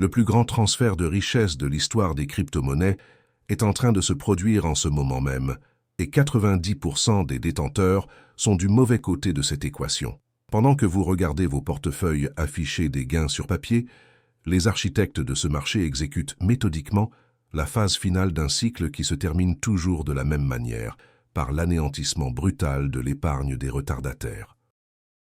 Le plus grand transfert de richesse de l'histoire des crypto-monnaies est en train de se produire en ce moment même, et 90% des détenteurs sont du mauvais côté de cette équation. Pendant que vous regardez vos portefeuilles afficher des gains sur papier, les architectes de ce marché exécutent méthodiquement la phase finale d'un cycle qui se termine toujours de la même manière, par l'anéantissement brutal de l'épargne des retardataires.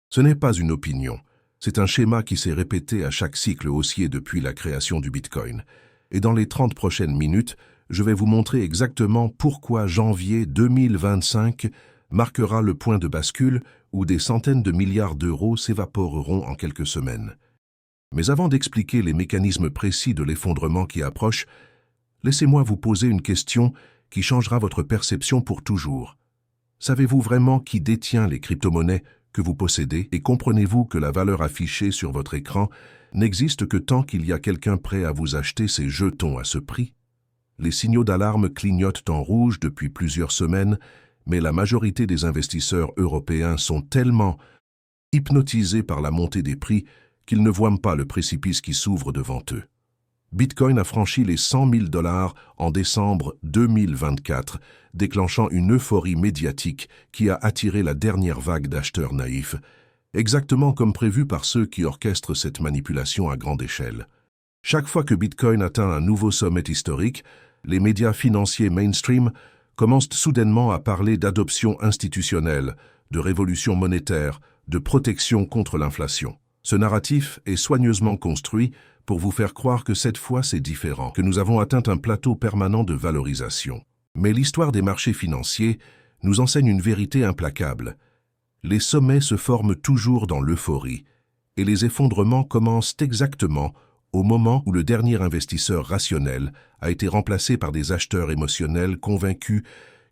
Ce n'est pas une opinion, c'est un schéma qui s'est répété à chaque cycle haussier depuis la création du Bitcoin. Et dans les 30 prochaines minutes, je vais vous montrer exactement pourquoi janvier 2025 marquera le point de bascule où des centaines de milliards d'euros s'évaporeront en quelques semaines. Mais avant d'expliquer les mécanismes précis de l'effondrement qui approche, laissez-moi vous poser une question qui changera votre perception pour toujours. Savez-vous vraiment qui détient les crypto-monnaies que vous possédez et comprenez-vous que la valeur affichée sur votre écran n'existe que tant qu'il y a quelqu'un prêt à vous acheter ces jetons à ce prix? Les signaux d'alarme clignotent en rouge depuis plusieurs semaines, mais la majorité des investisseurs européens sont tellement hypnotisés par la montée des prix qu'ils ne voient pas le précipice qui s'ouvre devant eux. Bitcoin a franchi les 100 000 $ en décembre 2024, déclenchant une euphorie médiatique qui a attiré la dernière vague d'acheteurs naïfs, exactement comme prévu par ceux qui orchestrent cette manipulation à grande échelle. Chaque fois que Bitcoin atteint un nouveau sommet historique, les médias financiers mainstream commencent soudainement à parler d'adoption institutionnelle, de révolution monétaire, de protection contre l'inflation. Ce narratif est soigneusement construit pour vous faire croire que cette fois c'est différent, que nous avons atteint un plateau permanent de valorisation. Mais l'histoire des marchés financiers nous enseigne une vérité implacable. Les sommets se forment toujours dans l'euphorie, et les effondrements commencent exactement au moment où le dernier investisseur rationnel a été remplacé par des acheteurs émotionnels convaincus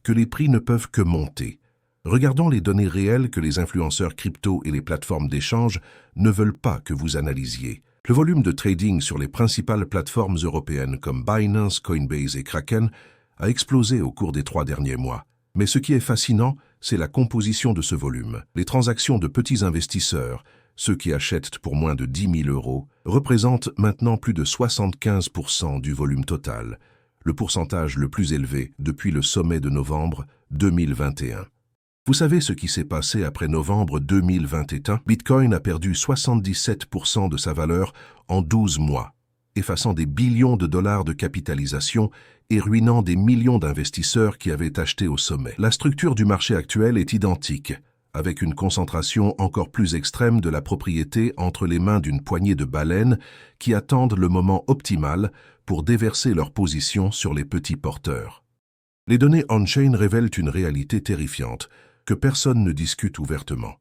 que les prix ne peuvent que monter. Regardons les données réelles que les influenceurs crypto et les plateformes d'échange ne veulent pas que vous analysiez. Le volume de trading sur les principales plateformes européennes comme Binance, Coinbase et Kraken a explosé au cours des 3 derniers mois. Mais ce qui est fascinant, c'est la composition de ce volume. Les transactions de petits investisseurs, ceux qui achètent pour moins de 10 000 €, représentent maintenant plus de 75% du volume total, le pourcentage le plus élevé depuis le sommet de novembre 2021. Vous savez ce qui s'est passé après novembre 2021? Bitcoin a perdu 77% de sa valeur en 12 mois, effaçant des billions de dollars de capitalisation et ruinant des millions d'investisseurs qui avaient acheté au sommet. La structure du marché actuel est identique, avec une concentration encore plus extrême de la propriété entre les mains d'une poignée de baleines qui attendent le moment optimal pour déverser leur position sur les petits porteurs. Les données on-chain révèlent une réalité terrifiante que personne ne discute ouvertement.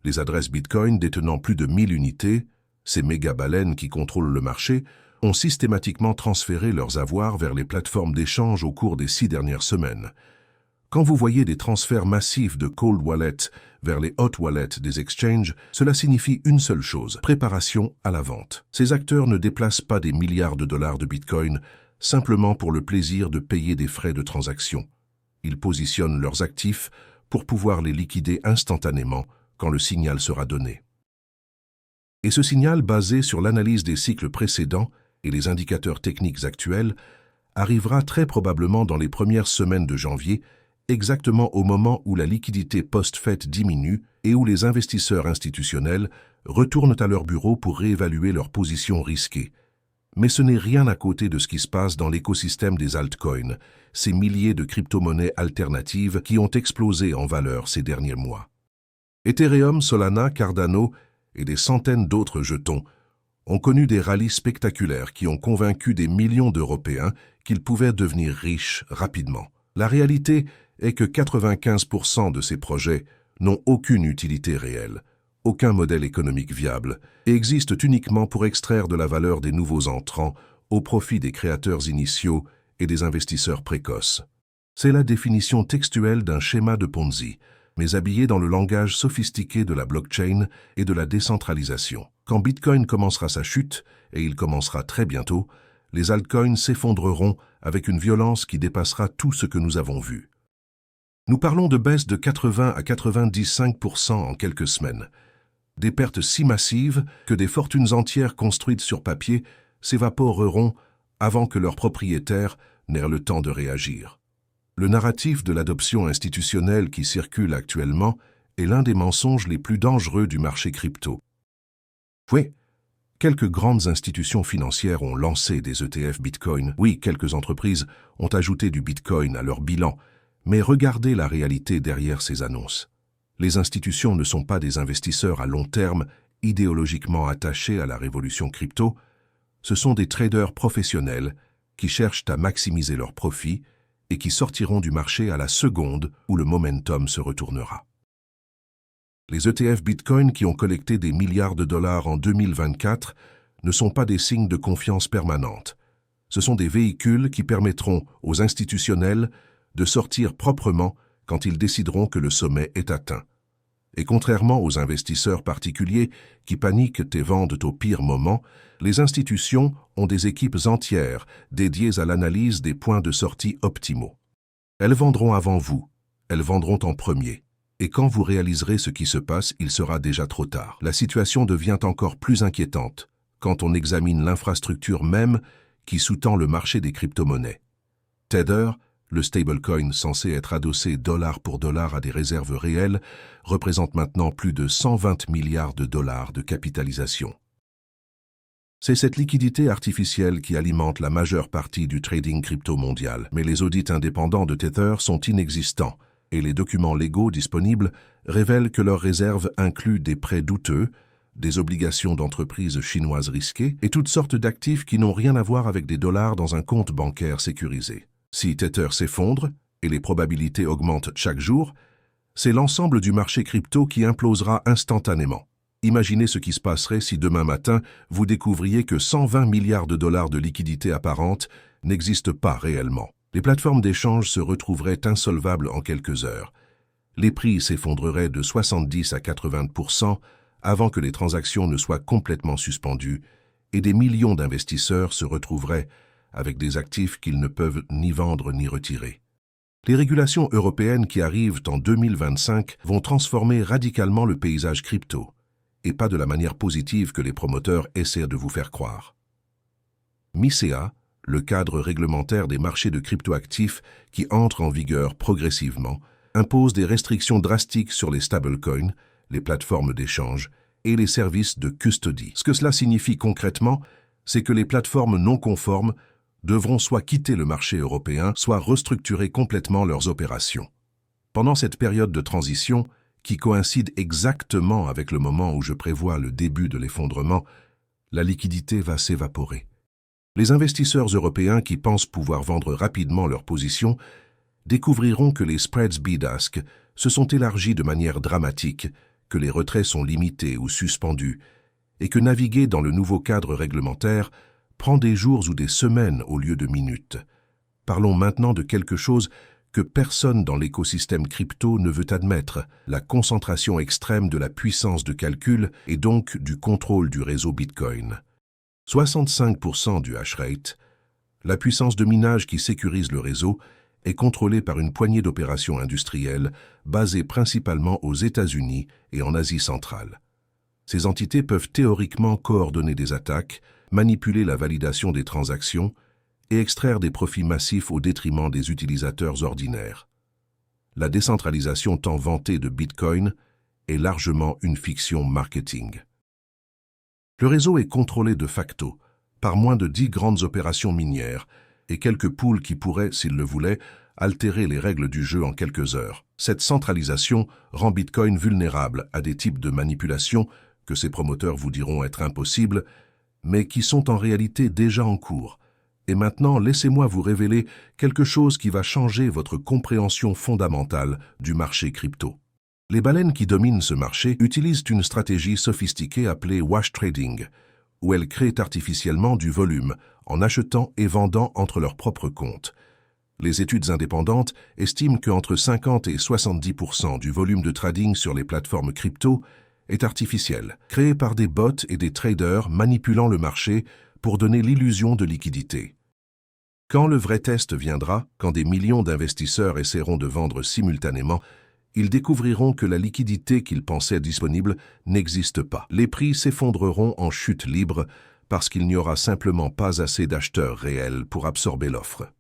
Les adresses Bitcoin détenant plus de 1000 unités, ces méga-baleines qui contrôlent le marché, ont systématiquement transféré leurs avoirs vers les plateformes d'échange au cours des 6 dernières semaines. Quand vous voyez des transferts massifs de cold wallet vers les hot wallets des exchanges, cela signifie une seule chose: préparation à la vente. Ces acteurs ne déplacent pas des milliards de dollars de Bitcoin simplement pour le plaisir de payer des frais de transaction. Ils positionnent leurs actifs pour pouvoir les liquider instantanément quand le signal sera donné. Et ce signal, basé sur l'analyse des cycles précédents et les indicateurs techniques actuels, arrivera très probablement dans les premières semaines de janvier, exactement au moment où la liquidité post-fête diminue et où les investisseurs institutionnels retournent à leur bureau pour réévaluer leurs positions risquées. Mais ce n'est rien à côté de ce qui se passe dans l'écosystème des altcoins, ces milliers de crypto-monnaies alternatives qui ont explosé en valeur ces derniers mois. Ethereum, Solana, Cardano et des centaines d'autres jetons ont connu des rallyes spectaculaires qui ont convaincu des millions d'Européens qu'ils pouvaient devenir riches rapidement. La réalité est que 95% de ces projets n'ont aucune utilité réelle, aucun modèle économique viable, et existent uniquement pour extraire de la valeur des nouveaux entrants au profit des créateurs initiaux et des investisseurs précoces. C'est la définition textuelle d'un schéma de Ponzi, mais habillé dans le langage sophistiqué de la blockchain et de la décentralisation. Quand Bitcoin commencera sa chute, et il commencera très bientôt, les altcoins s'effondreront avec une violence qui dépassera tout ce que nous avons vu. Nous parlons de baisses de 80 à 95% en quelques semaines. Des pertes si massives que des fortunes entières construites sur papier s'évaporeront avant que leurs propriétaires n'aient le temps de réagir. Le narratif de l'adoption institutionnelle qui circule actuellement est l'un des mensonges les plus dangereux du marché crypto. Oui, quelques grandes institutions financières ont lancé des ETF Bitcoin. Oui, quelques entreprises ont ajouté du Bitcoin à leur bilan, mais regardez la réalité derrière ces annonces. Les institutions ne sont pas des investisseurs à long terme, idéologiquement attachés à la révolution crypto, ce sont des traders professionnels qui cherchent à maximiser leurs profits et qui sortiront du marché à la seconde où le momentum se retournera. Les ETF Bitcoin qui ont collecté des milliards de dollars en 2024 ne sont pas des signes de confiance permanente. Ce sont des véhicules qui permettront aux institutionnels de sortir proprement quand ils décideront que le sommet est atteint. Et contrairement aux investisseurs particuliers qui paniquent et vendent au pire moment, les institutions ont des équipes entières dédiées à l'analyse des points de sortie optimaux. Elles vendront avant vous, elles vendront en premier. Et quand vous réaliserez ce qui se passe, il sera déjà trop tard. La situation devient encore plus inquiétante quand on examine l'infrastructure même qui sous-tend le marché des crypto-monnaies. Tether, le stablecoin censé être adossé dollar pour dollar à des réserves réelles, représente maintenant plus de 120 milliards de dollars de capitalisation. C'est cette liquidité artificielle qui alimente la majeure partie du trading crypto mondial. Mais les audits indépendants de Tether sont inexistants et les documents légaux disponibles révèlent que leurs réserves incluent des prêts douteux, des obligations d'entreprises chinoises risquées et toutes sortes d'actifs qui n'ont rien à voir avec des dollars dans un compte bancaire sécurisé. Si Tether s'effondre, et les probabilités augmentent chaque jour, c'est l'ensemble du marché crypto qui implosera instantanément. Imaginez ce qui se passerait si demain matin, vous découvriez que 120 milliards de dollars de liquidités apparentes n'existent pas réellement. Les plateformes d'échange se retrouveraient insolvables en quelques heures. Les prix s'effondreraient de 70 à 80% avant que les transactions ne soient complètement suspendues et des millions d'investisseurs se retrouveraient avec des actifs qu'ils ne peuvent ni vendre ni retirer. Les régulations européennes qui arrivent en 2025 vont transformer radicalement le paysage crypto, et pas de la manière positive que les promoteurs essaient de vous faire croire. MiCA, le cadre réglementaire des marchés de cryptoactifs qui entre en vigueur progressivement, impose des restrictions drastiques sur les stablecoins, les plateformes d'échange et les services de custody. Ce que cela signifie concrètement, c'est que les plateformes non conformes devront soit quitter le marché européen, soit restructurer complètement leurs opérations. Pendant cette période de transition, qui coïncide exactement avec le moment où je prévois le début de l'effondrement, la liquidité va s'évaporer. Les investisseurs européens qui pensent pouvoir vendre rapidement leurs positions découvriront que les spreads bid-ask se sont élargis de manière dramatique, que les retraits sont limités ou suspendus, et que naviguer dans le nouveau cadre réglementaire prend des jours ou des semaines au lieu de minutes. Parlons maintenant de quelque chose que personne dans l'écosystème crypto ne veut admettre, la concentration extrême de la puissance de calcul et donc du contrôle du réseau Bitcoin. 65% du hash rate, la puissance de minage qui sécurise le réseau, est contrôlée par une poignée d'opérations industrielles basées principalement aux États-Unis et en Asie centrale. Ces entités peuvent théoriquement coordonner des attaques, manipuler la validation des transactions et extraire des profits massifs au détriment des utilisateurs ordinaires. La décentralisation tant vantée de Bitcoin est largement une fiction marketing. Le réseau est contrôlé de facto par moins de 10 grandes opérations minières et quelques pools qui pourraient, s'ils le voulaient, altérer les règles du jeu en quelques heures. Cette centralisation rend Bitcoin vulnérable à des types de manipulations que ses promoteurs vous diront être impossibles, mais qui sont en réalité déjà en cours. Et maintenant, laissez-moi vous révéler quelque chose qui va changer votre compréhension fondamentale du marché crypto. Les baleines qui dominent ce marché utilisent une stratégie sophistiquée appelée wash trading, où elles créent artificiellement du volume en achetant et vendant entre leurs propres comptes. Les études indépendantes estiment qu'entre 50 et 70% du volume de trading sur les plateformes crypto est artificiel, créé par des bots et des traders manipulant le marché pour donner l'illusion de liquidité. Quand le vrai test viendra, quand des millions d'investisseurs essaieront de vendre simultanément, ils découvriront que la liquidité qu'ils pensaient disponible n'existe pas. Les prix s'effondreront en chute libre parce qu'il n'y aura simplement pas assez d'acheteurs réels pour absorber l'offre.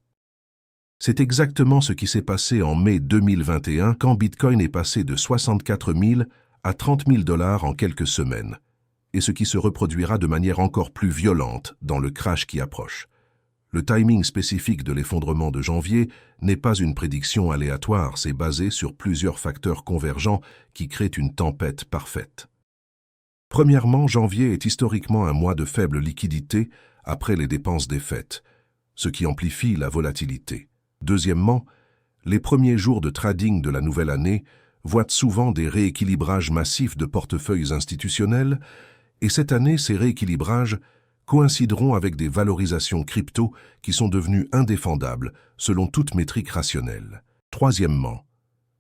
C'est exactement ce qui s'est passé en mai 2021 quand Bitcoin est passé de 64 000 à 30 000 $ en quelques semaines, et ce qui se reproduira de manière encore plus violente dans le crash qui approche. Le timing spécifique de l'effondrement de janvier n'est pas une prédiction aléatoire, c'est basé sur plusieurs facteurs convergents qui créent une tempête parfaite. Premièrement, janvier est historiquement un mois de faible liquidité après les dépenses des fêtes, ce qui amplifie la volatilité. Deuxièmement, les premiers jours de trading de la nouvelle année voient souvent des rééquilibrages massifs de portefeuilles institutionnels, et cette année, ces rééquilibrages coïncideront avec des valorisations crypto qui sont devenues indéfendables selon toute métrique rationnelle. Troisièmement,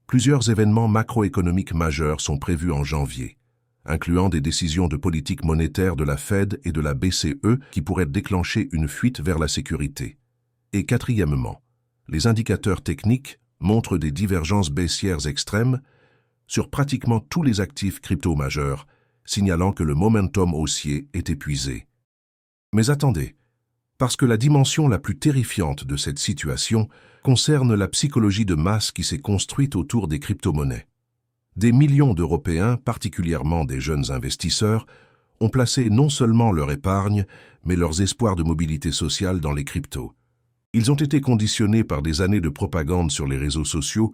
plusieurs événements macroéconomiques majeurs sont prévus en janvier, incluant des décisions de politique monétaire de la Fed et de la BCE qui pourraient déclencher une fuite vers la sécurité. Et quatrièmement, les indicateurs techniques montrent des divergences baissières extrêmes sur pratiquement tous les actifs crypto majeurs, signalant que le momentum haussier est épuisé. Mais attendez, parce que la dimension la plus terrifiante de cette situation concerne la psychologie de masse qui s'est construite autour des crypto-monnaies. Des millions d'Européens, particulièrement des jeunes investisseurs, ont placé non seulement leur épargne, mais leurs espoirs de mobilité sociale dans les cryptos. Ils ont été conditionnés par des années de propagande sur les réseaux sociaux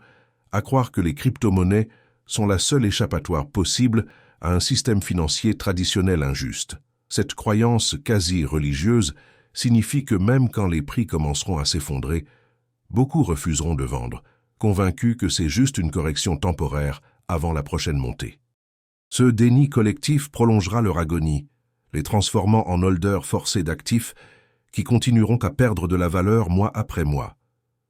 à croire que les crypto-monnaies sont la seule échappatoire possible à un système financier traditionnel injuste. Cette croyance quasi-religieuse signifie que même quand les prix commenceront à s'effondrer, beaucoup refuseront de vendre, convaincus que c'est juste une correction temporaire avant la prochaine montée. Ce déni collectif prolongera leur agonie, les transformant en holders forcés d'actifs qui continueront à perdre de la valeur mois après mois.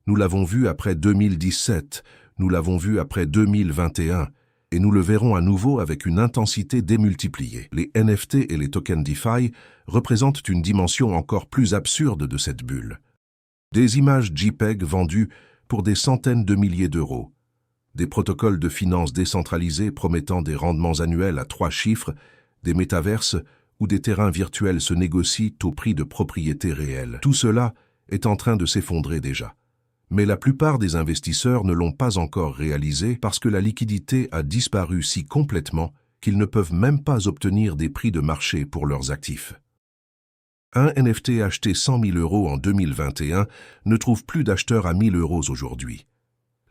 Nous l'avons vu après 2017, nous l'avons vu après 2021, et nous le verrons à nouveau avec une intensité démultipliée. Les NFT et les tokens DeFi représentent une dimension encore plus absurde de cette bulle. Des images JPEG vendues pour des centaines de milliers d'euros, des protocoles de finances décentralisés promettant des rendements annuels à 3 chiffres, des métaverses où des terrains virtuels se négocient au prix de propriétés réelles. Tout cela est en train de s'effondrer déjà. Mais la plupart des investisseurs ne l'ont pas encore réalisé parce que la liquidité a disparu si complètement qu'ils ne peuvent même pas obtenir des prix de marché pour leurs actifs. Un NFT acheté 100 000 € en 2021 ne trouve plus d'acheteurs à 1 000 € aujourd'hui.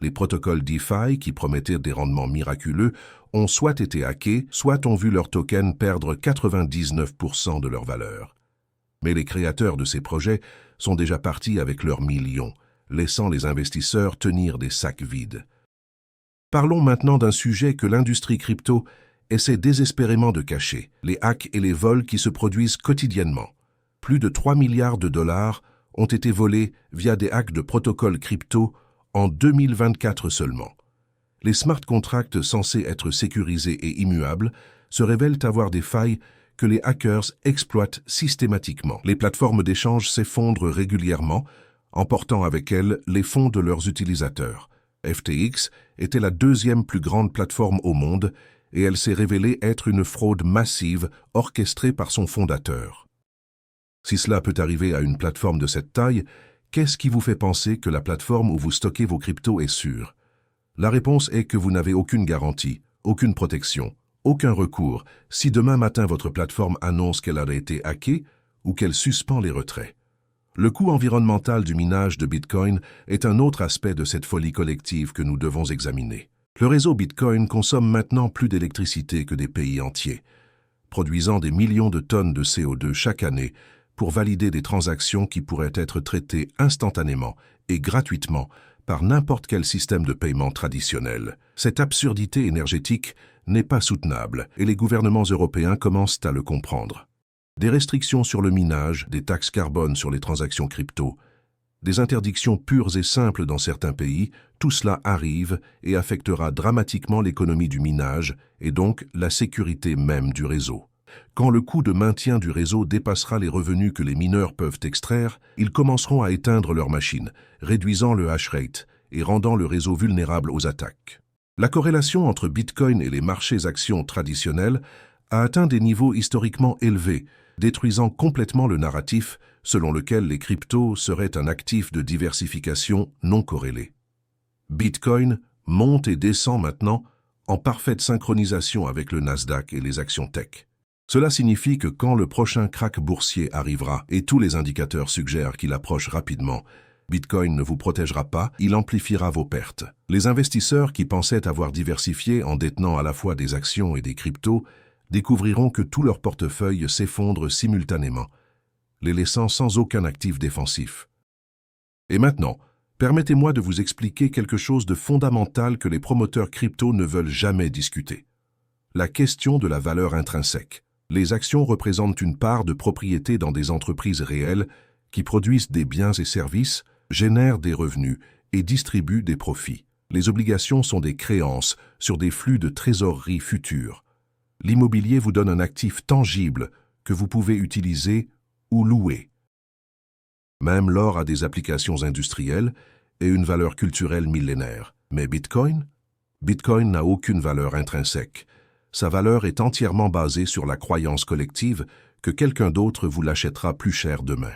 Les protocoles DeFi, qui promettaient des rendements miraculeux, ont soit été hackés, soit ont vu leurs tokens perdre 99% de leur valeur. Mais les créateurs de ces projets sont déjà partis avec leurs millions, laissant les investisseurs tenir des sacs vides. Parlons maintenant d'un sujet que l'industrie crypto essaie désespérément de cacher, les hacks et les vols qui se produisent quotidiennement. Plus de 3 milliards de dollars ont été volés via des hacks de protocoles crypto en 2024 seulement. Les smart contracts censés être sécurisés et immuables se révèlent avoir des failles que les hackers exploitent systématiquement. Les plateformes d'échange s'effondrent régulièrement, emportant avec elles les fonds de leurs utilisateurs. FTX était la deuxième plus grande plateforme au monde et elle s'est révélée être une fraude massive orchestrée par son fondateur. Si cela peut arriver à une plateforme de cette taille, qu'est-ce qui vous fait penser que la plateforme où vous stockez vos cryptos est sûre? La réponse est que vous n'avez aucune garantie, aucune protection, aucun recours si demain matin votre plateforme annonce qu'elle a été hackée ou qu'elle suspend les retraits. Le coût environnemental du minage de Bitcoin est un autre aspect de cette folie collective que nous devons examiner. Le réseau Bitcoin consomme maintenant plus d'électricité que des pays entiers, produisant des millions de tonnes de CO2 chaque année pour valider des transactions qui pourraient être traitées instantanément et gratuitement par n'importe quel système de paiement traditionnel. Cette absurdité énergétique n'est pas soutenable et les gouvernements européens commencent à le comprendre. Des restrictions sur le minage, des taxes carbone sur les transactions crypto, des interdictions pures et simples dans certains pays, tout cela arrive et affectera dramatiquement l'économie du minage et donc la sécurité même du réseau. Quand le coût de maintien du réseau dépassera les revenus que les mineurs peuvent extraire, ils commenceront à éteindre leurs machines, réduisant le hash rate et rendant le réseau vulnérable aux attaques. La corrélation entre Bitcoin et les marchés actions traditionnels a atteint des niveaux historiquement élevés détruisant complètement le narratif selon lequel les cryptos seraient un actif de diversification non corrélé. Bitcoin monte et descend maintenant en parfaite synchronisation avec le Nasdaq et les actions tech. Cela signifie que quand le prochain krach boursier arrivera, et tous les indicateurs suggèrent qu'il approche rapidement, Bitcoin ne vous protégera pas, il amplifiera vos pertes. Les investisseurs qui pensaient avoir diversifié en détenant à la fois des actions et des cryptos découvriront que tout leur portefeuille s'effondre simultanément, les laissant sans aucun actif défensif. Et maintenant, permettez-moi de vous expliquer quelque chose de fondamental que les promoteurs crypto ne veulent jamais discuter. La question de la valeur intrinsèque. Les actions représentent une part de propriété dans des entreprises réelles qui produisent des biens et services, génèrent des revenus et distribuent des profits. Les obligations sont des créances sur des flux de trésorerie futurs. L'immobilier vous donne un actif tangible que vous pouvez utiliser ou louer. Même l'or a des applications industrielles et une valeur culturelle millénaire. Mais Bitcoin? Bitcoin n'a aucune valeur intrinsèque. Sa valeur est entièrement basée sur la croyance collective que quelqu'un d'autre vous l'achètera plus cher demain.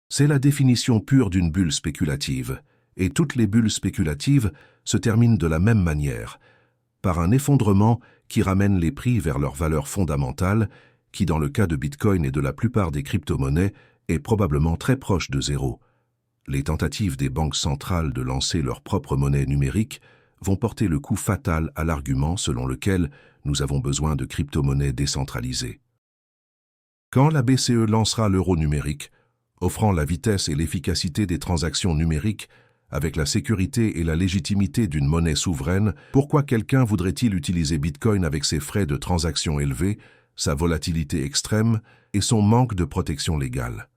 C'est la définition pure d'une bulle spéculative, et toutes les bulles spéculatives se terminent de la même manière, par un effondrement qui ramène les prix vers leur valeur fondamentale, qui dans le cas de Bitcoin et de la plupart des crypto-monnaies est probablement très proche de zéro. Les tentatives des banques centrales de lancer leur propre monnaie numérique vont porter le coup fatal à l'argument selon lequel nous avons besoin de crypto-monnaies décentralisées. Quand la BCE lancera l'euro numérique, offrant la vitesse et l'efficacité des transactions numériques avec la sécurité et la légitimité d'une monnaie souveraine, pourquoi quelqu'un voudrait-il utiliser Bitcoin avec ses frais de transaction élevés, sa volatilité extrême et son manque de protection légale?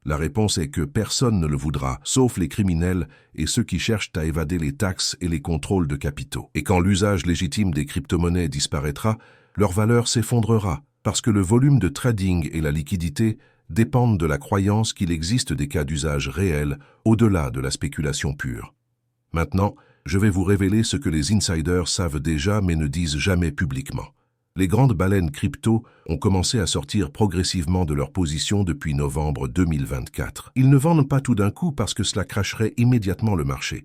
La réponse est que personne ne le voudra, sauf les criminels et ceux qui cherchent à évader les taxes et les contrôles de capitaux. Et quand l'usage légitime des crypto-monnaies disparaîtra, leur valeur s'effondrera, parce que le volume de trading et la liquidité dépendent de la croyance qu'il existe des cas d'usage réels au-delà de la spéculation pure. Maintenant, je vais vous révéler ce que les insiders savent déjà mais ne disent jamais publiquement. Les grandes baleines crypto ont commencé à sortir progressivement de leur position depuis novembre 2024. Ils ne vendent pas tout d'un coup parce que cela crasherait immédiatement le marché,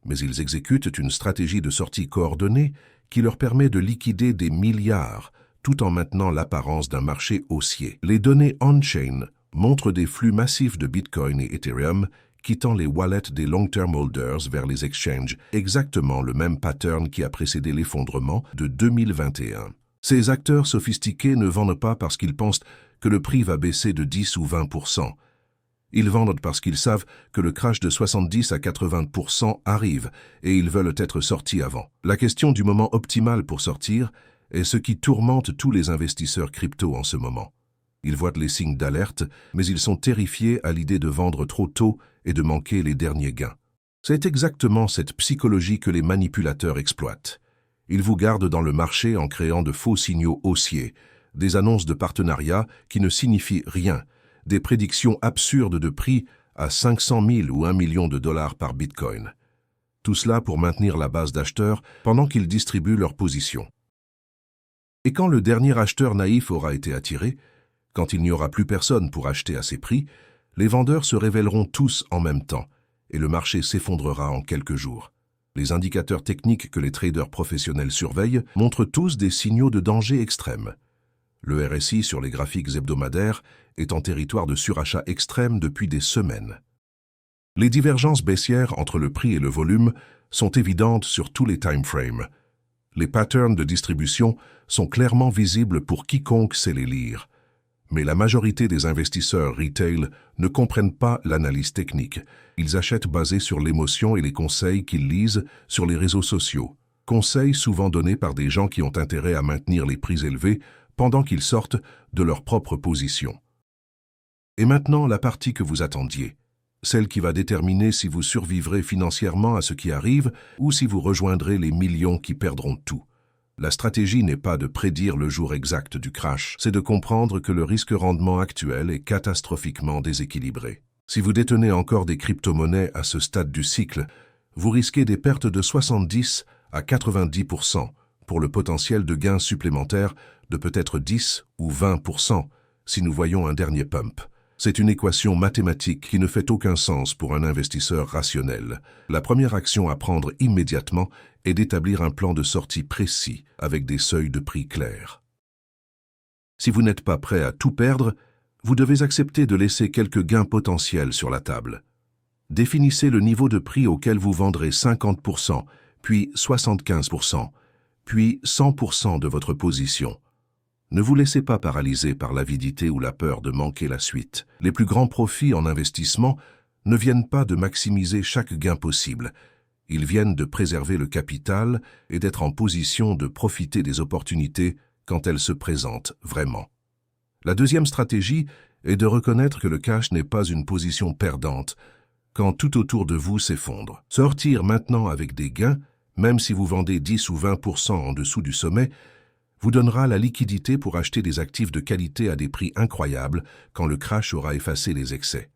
mais ils exécutent une stratégie de sortie coordonnée qui leur permet de liquider des milliards tout en maintenant l'apparence d'un marché haussier. Les données on-chain montrent des flux massifs de Bitcoin et Ethereum quittant les wallets des long-term holders vers les exchanges, exactement le même pattern qui a précédé l'effondrement de 2021. Ces acteurs sophistiqués ne vendent pas parce qu'ils pensent que le prix va baisser de 10 ou 20%. Ils vendent parce qu'ils savent que le crash de 70 à 80% arrive et ils veulent être sortis avant. La question du moment optimal pour sortir est ce qui tourmente tous les investisseurs crypto en ce moment. Ils voient les signes d'alerte, mais ils sont terrifiés à l'idée de vendre trop tôt et de manquer les derniers gains. C'est exactement cette psychologie que les manipulateurs exploitent. Ils vous gardent dans le marché en créant de faux signaux haussiers, des annonces de partenariat qui ne signifient rien, des prédictions absurdes de prix à 500 000 ou 1 million de dollars par Bitcoin. Tout cela pour maintenir la base d'acheteurs pendant qu'ils distribuent leur position. Et quand le dernier acheteur naïf aura été attiré, quand il n'y aura plus personne pour acheter à ces prix, les vendeurs se révéleront tous en même temps et le marché s'effondrera en quelques jours. Les indicateurs techniques que les traders professionnels surveillent montrent tous des signaux de danger extrême. Le RSI sur les graphiques hebdomadaires est en territoire de surachat extrême depuis des semaines. Les divergences baissières entre le prix et le volume sont évidentes sur tous les timeframes. Les patterns de distribution sont clairement visibles pour quiconque sait les lire. Mais la majorité des investisseurs retail ne comprennent pas l'analyse technique. Ils achètent basés sur l'émotion et les conseils qu'ils lisent sur les réseaux sociaux. Conseils souvent donnés par des gens qui ont intérêt à maintenir les prix élevés pendant qu'ils sortent de leur propre position. Et maintenant, la partie que vous attendiez. Celle qui va déterminer si vous survivrez financièrement à ce qui arrive ou si vous rejoindrez les millions qui perdront tout. La stratégie n'est pas de prédire le jour exact du crash, c'est de comprendre que le risque-rendement actuel est catastrophiquement déséquilibré. Si vous détenez encore des crypto-monnaies à ce stade du cycle, vous risquez des pertes de 70 à 90% pour le potentiel de gains supplémentaires de peut-être 10 ou 20%, si nous voyons un dernier pump. C'est une équation mathématique qui ne fait aucun sens pour un investisseur rationnel. La première action à prendre immédiatement est d'établir un plan de sortie précis avec des seuils de prix clairs. Si vous n'êtes pas prêt à tout perdre, vous devez accepter de laisser quelques gains potentiels sur la table. Définissez le niveau de prix auquel vous vendrez 50%, puis 75%, puis 100% de votre position. Ne vous laissez pas paralyser par l'avidité ou la peur de manquer la suite. Les plus grands profits en investissement ne viennent pas de maximiser chaque gain possible. Ils viennent de préserver le capital et d'être en position de profiter des opportunités quand elles se présentent vraiment. La deuxième stratégie est de reconnaître que le cash n'est pas une position perdante quand tout autour de vous s'effondre. Sortir maintenant avec des gains, même si vous vendez 10 ou 20% en dessous du sommet, vous donnera la liquidité pour acheter des actifs de qualité à des prix incroyables quand le crash aura effacé les excès.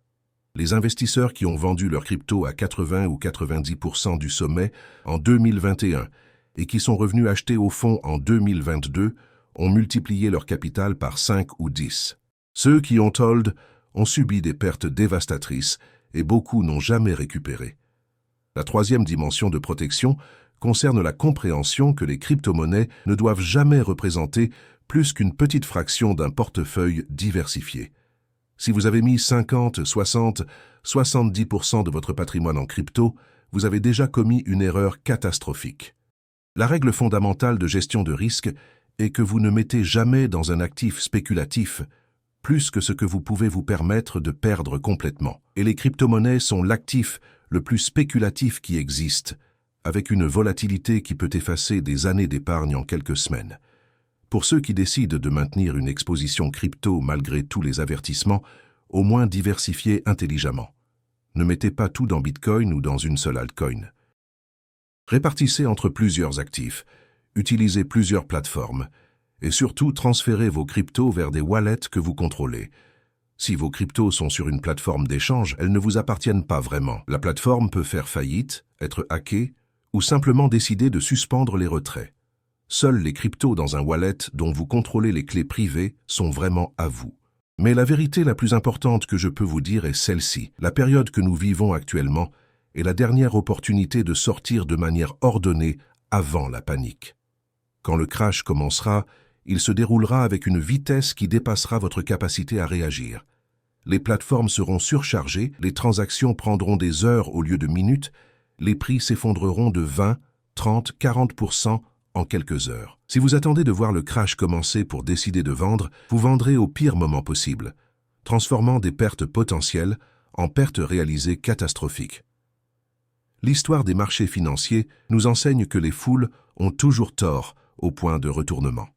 Les investisseurs qui ont vendu leur crypto à 80 ou 90% du sommet en 2021 et qui sont revenus acheter au fond en 2022 ont multiplié leur capital par 5 ou 10. Ceux qui ont hold ont subi des pertes dévastatrices et beaucoup n'ont jamais récupéré. La troisième dimension de protection concerne la compréhension que les crypto-monnaies ne doivent jamais représenter plus qu'une petite fraction d'un portefeuille diversifié. Si vous avez mis 50, 60, 70% de votre patrimoine en crypto, vous avez déjà commis une erreur catastrophique. La règle fondamentale de gestion de risque est que vous ne mettez jamais dans un actif spéculatif plus que ce que vous pouvez vous permettre de perdre complètement. Et les crypto-monnaies sont l'actif le plus spéculatif qui existe, avec une volatilité qui peut effacer des années d'épargne en quelques semaines. Pour ceux qui décident de maintenir une exposition crypto malgré tous les avertissements, au moins diversifiez intelligemment. Ne mettez pas tout dans Bitcoin ou dans une seule altcoin. Répartissez entre plusieurs actifs, utilisez plusieurs plateformes, et surtout transférez vos cryptos vers des wallets que vous contrôlez. Si vos cryptos sont sur une plateforme d'échange, elles ne vous appartiennent pas vraiment. La plateforme peut faire faillite, être hackée, ou simplement décider de suspendre les retraits. Seuls les cryptos dans un wallet dont vous contrôlez les clés privées sont vraiment à vous. Mais la vérité la plus importante que je peux vous dire est celle-ci. La période que nous vivons actuellement est la dernière opportunité de sortir de manière ordonnée avant la panique. Quand le crash commencera, il se déroulera avec une vitesse qui dépassera votre capacité à réagir. Les plateformes seront surchargées, les transactions prendront des heures au lieu de minutes, les prix s'effondreront de 20, 30, 40% en quelques heures. Si vous attendez de voir le crash commencer pour décider de vendre, vous vendrez au pire moment possible, transformant des pertes potentielles en pertes réalisées catastrophiques. L'histoire des marchés financiers nous enseigne que les foules ont toujours tort au point de retournement.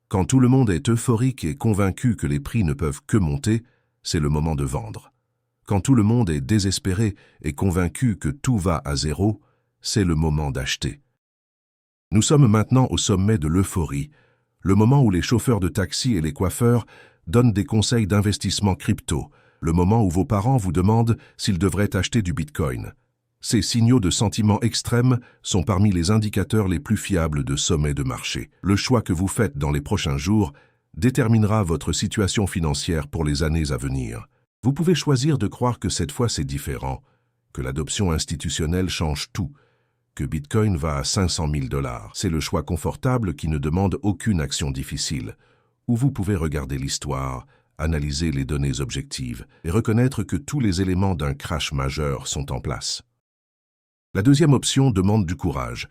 Quand tout le monde est euphorique et convaincu que les prix ne peuvent que monter, c'est le moment de vendre. Quand tout le monde est désespéré et convaincu que tout va à zéro, c'est le moment d'acheter. Nous sommes maintenant au sommet de l'euphorie, le moment où les chauffeurs de taxi et les coiffeurs donnent des conseils d'investissement crypto, le moment où vos parents vous demandent s'ils devraient acheter du Bitcoin. Ces signaux de sentiments extrêmes sont parmi les indicateurs les plus fiables de sommet de marché. Le choix que vous faites dans les prochains jours déterminera votre situation financière pour les années à venir. Vous pouvez choisir de croire que cette fois c'est différent, que l'adoption institutionnelle change tout, que Bitcoin va à 500 000 $. C'est le choix confortable qui ne demande aucune action difficile, où vous pouvez regarder l'histoire, analyser les données objectives et reconnaître que tous les éléments d'un crash majeur sont en place. La deuxième option demande du courage,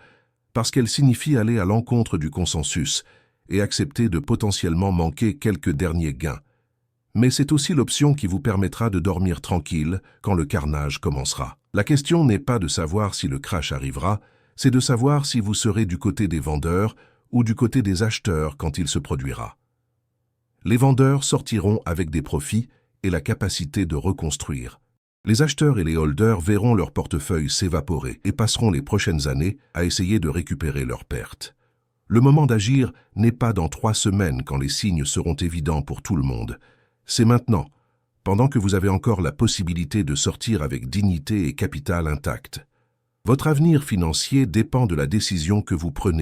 parce qu'elle signifie aller à l'encontre du consensus et accepter de potentiellement manquer quelques derniers gains. Mais c'est aussi l'option qui vous permettra de dormir tranquille quand le carnage commencera. La question n'est pas de savoir si le crash arrivera, c'est de savoir si vous serez du côté des vendeurs ou du côté des acheteurs quand il se produira. Les vendeurs sortiront avec des profits et la capacité de reconstruire. Les acheteurs et les holders verront leur portefeuille s'évaporer et passeront les prochaines années à essayer de récupérer leurs pertes. Le moment d'agir n'est pas dans 3 semaines quand les signes seront évidents pour tout le monde. C'est maintenant, pendant que vous avez encore la possibilité de sortir avec dignité et capital intact. Votre avenir financier dépend de la décision que vous prenez